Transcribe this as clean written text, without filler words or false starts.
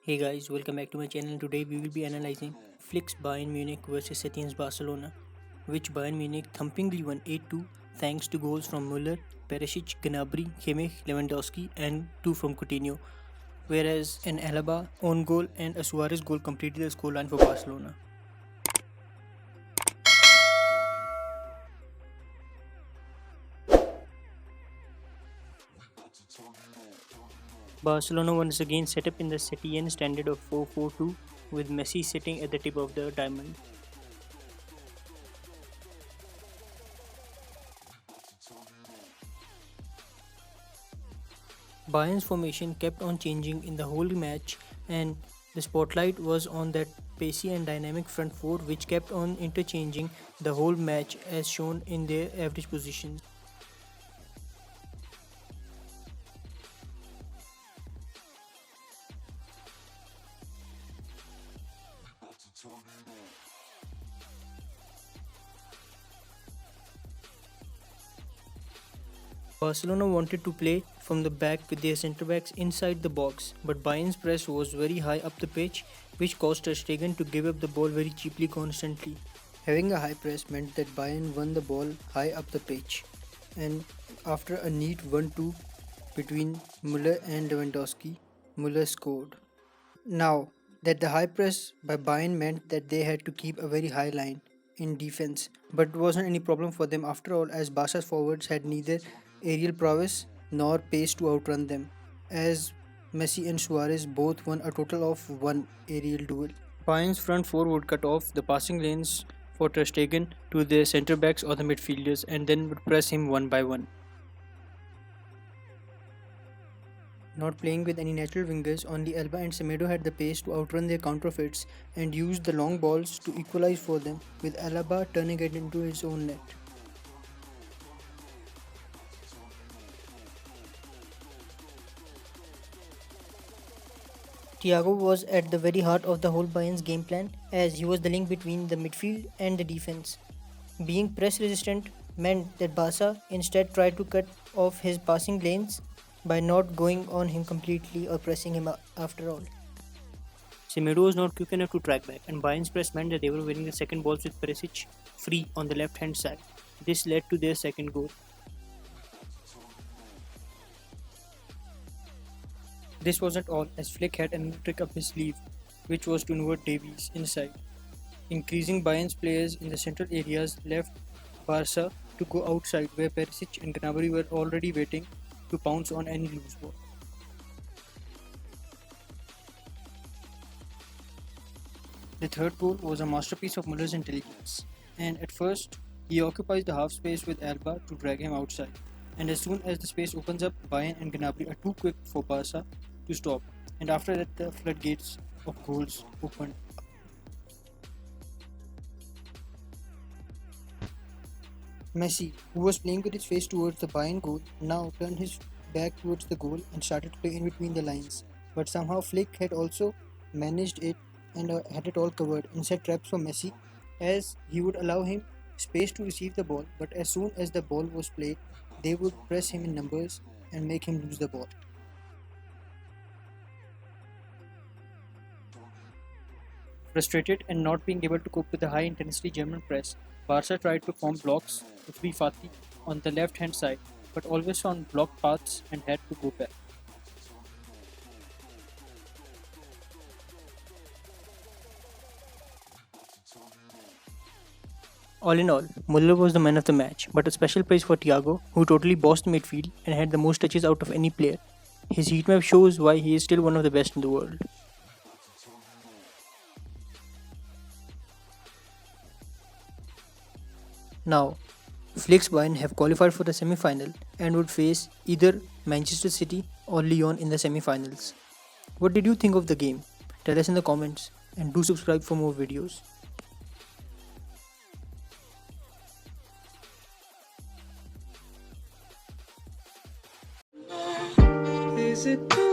Hey guys, welcome back to my channel. Today we will be analyzing Flick's Bayern Munich versus Settien's Barcelona, which Bayern Munich thumpingly won 8-2 thanks to goals from Müller, Perisic, Gnabry, Kimmich, Lewandowski and 2 from Coutinho, whereas an Alaba own goal and a Suarez goal completed the scoreline for Barcelona. Barcelona once again set up in the Setien standard of 4-4-2 with Messi sitting at the tip of the diamond. Bayern's formation kept on changing in the whole match, and the spotlight was on that pacey and dynamic front four which kept on interchanging the whole match as shown in their average positions. Barcelona wanted to play from the back with their centre-backs inside the box, but Bayern's press was very high up the pitch, which caused Ter Stegen to give up the ball very cheaply constantly. Having a high press meant that Bayern won the ball high up the pitch, and after a neat 1-2 between Müller and Lewandowski, Müller scored. Now, that the high press by Bayern meant that they had to keep a very high line in defense, but it wasn't any problem for them after all, as Barca's forwards had neither aerial prowess nor pace to outrun them, as Messi and Suarez both won a total of one aerial duel. Bayern's front four would cut off the passing lanes for Ter Stegen to their centre backs or the midfielders and then would press him one by one. Not playing with any natural wingers, only Alba and Semedo had the pace to outrun their counterfeits and used the long balls to equalize for them, with Alaba turning it into his own net. Thiago was at the very heart of the whole Bayern's game plan, as he was the link between the midfield and the defense. Being press resistant meant that Barca instead tried to cut off his passing lanes by not going on him completely or pressing him after all. Semedo was not quick enough to track back, and Bayern's press meant that they were winning the second balls with Perisic free on the left hand side. This led to their second goal. This wasn't all, as Flick had another trick up his sleeve, which was to invert Davies inside. Increasing Bayern's players in the central areas left Barca to go outside, where Perisic and Gnabry were already waiting to pounce on any loose ball. The third goal was a masterpiece of Müller's intelligence, and at first he occupies the half space with Alba to drag him outside, and as soon as the space opens up, Bayern and Gnabry are too quick for Barca to stop, and after that the floodgates of goals opened. Messi, who was playing with his face towards the Bayern goal, now turned his back towards the goal and started to play in between the lines. But somehow Flick had also managed it and had it all covered and set traps for Messi, as he would allow him space to receive the ball, but as soon as the ball was played, they would press him in numbers and make him lose the ball. Frustrated and not being able to cope with the high-intensity German press, Barca tried to form blocks to free Fati on the left-hand side, but always found blocked paths and had to go back. All in all, Müller was the man of the match, but a special praise for Thiago, who totally bossed the midfield and had the most touches out of any player. His heat map shows why he is still one of the best in the world. Now, Flick's Bayern have qualified for the semi-final and would face either Manchester City or Lyon in the semi-finals. What did you think of the game? Tell us in the comments and do subscribe for more videos. Is it